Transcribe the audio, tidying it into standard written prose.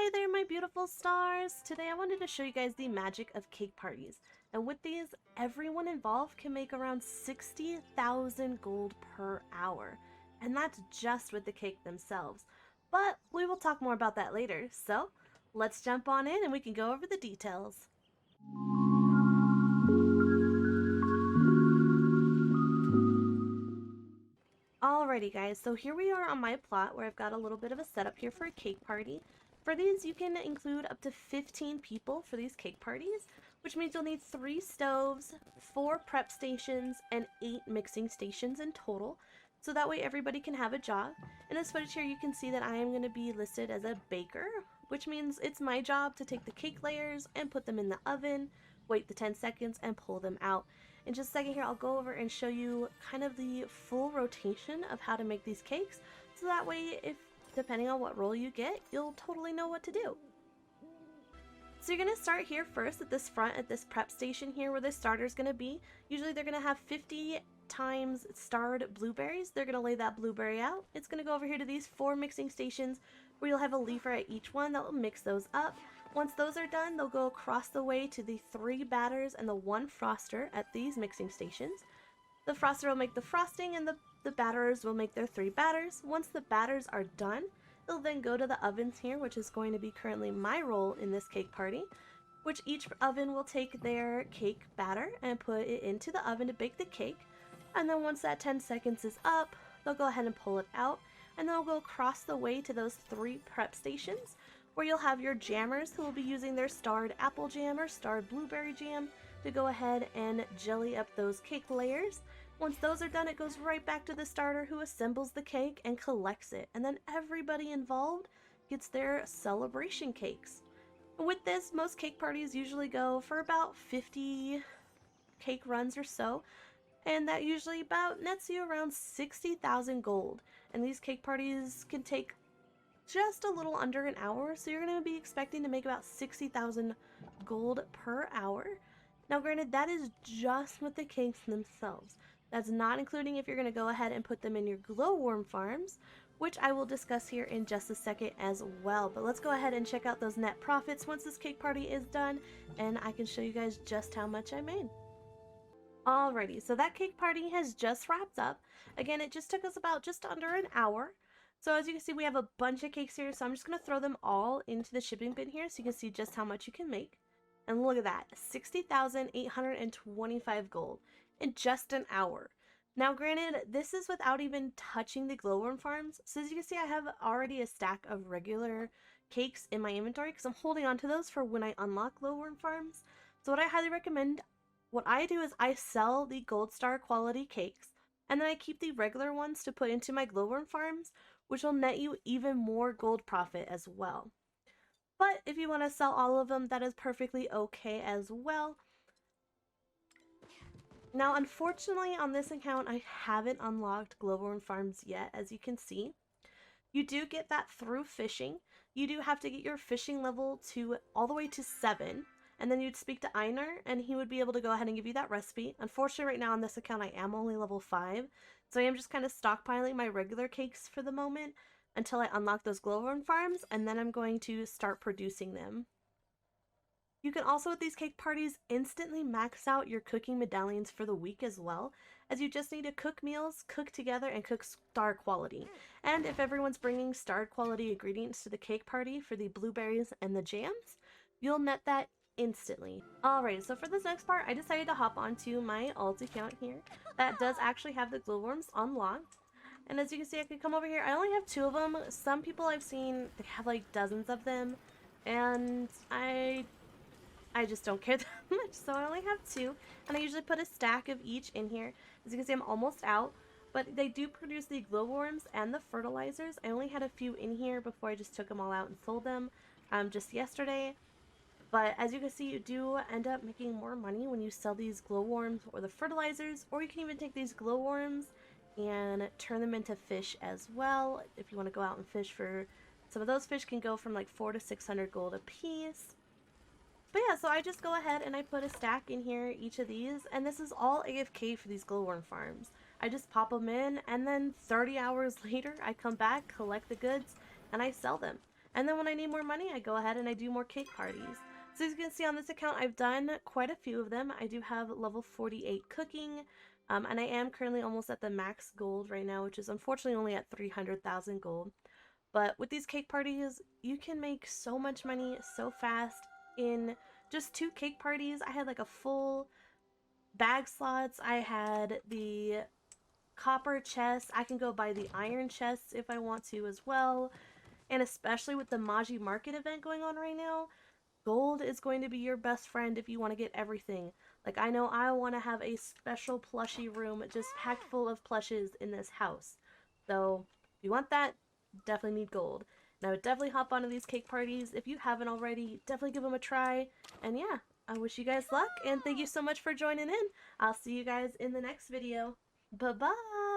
Hi there, my beautiful stars! Today I wanted to show you guys the magic of cake parties. And with these, everyone involved can make around 60,000 gold per hour. And that's just with the cake themselves. But we will talk more about that later, so let's jump on in and we can go over the details. Alrighty guys, so here we are on my plot where I've got a little bit of a setup here for a cake party. For these, you can include up to 15 people for these cake parties, which means you'll need 3 stoves, 4 prep stations, and 8 mixing stations in total. So that way everybody can have a job. In this footage here, you can see that I am going to be listed as a baker, which means it's my job to take the cake layers and put them in the oven, wait the 10 seconds, and pull them out. In just a second here, I'll go over and show you kind of the full rotation of how to make these cakes, so that way, if depending on what role you get, you'll totally know what to do. So you're going to start here first at this front, at this prep station here where the starter is going to be. Usually they're going to have 50 times starred blueberries. They're going to lay that blueberry out. It's going to go over here to these 4 mixing stations where you'll have a leafer at each one that will mix those up. Once those are done, they'll go across the way to the 3 batters and the 1 froster at these mixing stations. The froster will make the frosting and the batterers will make their 3 batters. Once the batters are done, they'll then go to the ovens here, which is going to be currently my role in this cake party, which each oven will take their cake batter and put it into the oven to bake the cake. And then once that 10 seconds is up, they'll go ahead and pull it out, and then they'll go across the way to those 3 prep stations where you'll have your jammers who will be using their starred apple jam or starred blueberry jam to go ahead and jelly up those cake layers. Once those are done, it goes right back to the starter who assembles the cake and collects it, and then everybody involved gets their celebration cakes. With this, most cake parties usually go for about 50 cake runs or so, and that usually about nets you around 60,000 gold. And these cake parties can take just a little under an hour, so you're going to be expecting to make about 60,000 gold per hour. Now granted, that is just with the cakes themselves. That's not including if you're going to go ahead and put them in your glowworm farms, which I will discuss here in just a second as well. But let's go ahead and check out those net profits once this cake party is done, and I can show you guys just how much I made. Alrighty, so that cake party has just wrapped up. Again, it just took us about just under an hour. So as you can see, we have a bunch of cakes here, so I'm just going to throw them all into the shipping bin here so you can see just how much you can make. And look at that, 60,825 gold in just an hour. Now granted, this is without even touching the glowworm farms. So as you can see, I have already a stack of regular cakes in my inventory because I'm holding on to those for when I unlock glowworm farms. So what I highly recommend, what I do is I sell the gold star quality cakes, and then I keep the regular ones to put into my glowworm farms, which will net you even more gold profit as well. But if you want to sell all of them, that is perfectly okay as well. Now, unfortunately, on this account, I haven't unlocked glowworm farms yet, as you can see. You do get that through fishing. You do have to get your fishing level to all the way to 7. And then you'd speak to Einar, and he would be able to go ahead and give you that recipe. Unfortunately, right now on this account, I am only level 5. So I am just kind of stockpiling my regular cakes for the moment until I unlock those glowworm farms, and then I'm going to start producing them. You can also, with these cake parties, instantly max out your cooking medallions for the week as well, as you just need to cook meals, cook together, and cook star quality. And if everyone's bringing star quality ingredients to the cake party for the blueberries and the jams, you'll net that instantly. Alright, so for this next part, I decided to hop onto my alt account here that does actually have the glowworms unlocked. And as you can see, I could come over here. I only have 2 of them. Some people I've seen, they have like dozens of them, and I just don't care that much, so I only have 2, and I usually put a stack of each in here. As you can see, I'm almost out, but they do produce the glowworms and the fertilizers. I only had a few in here before I just took them all out and sold them just yesterday. But as you can see, you do end up making more money when you sell these glowworms or the fertilizers, or you can even take these glowworms and turn them into fish as well. If you want to go out and fish for some of those fish can go from like 400 to 600 gold a piece. But yeah, so I just go ahead and I put a stack in here, each of these, and this is all AFK for these glowworm farms. I just pop them in, and then 30 hours later, I come back, collect the goods, and I sell them. And then when I need more money, I go ahead and I do more cake parties. So as you can see on this account, I've done quite a few of them. I do have level 48 cooking, and I am currently almost at the max gold right now, which is unfortunately only at 300,000 gold. But with these cake parties, you can make so much money so fast. In just 2 cake parties, I had like a full bag slots. I had the copper chests. I can go buy the iron chests if I want to as well. And especially with the Maji Market event going on right now, gold is going to be your best friend if you want to get everything. Like, I know I want to have a special plushie room just packed full of plushes in this house. So, if you want that, definitely need gold. And I would definitely hop onto these cake parties. If you haven't already, definitely give them a try. And yeah, I wish you guys luck, and thank you so much for joining in. I'll see you guys in the next video. Bye-bye!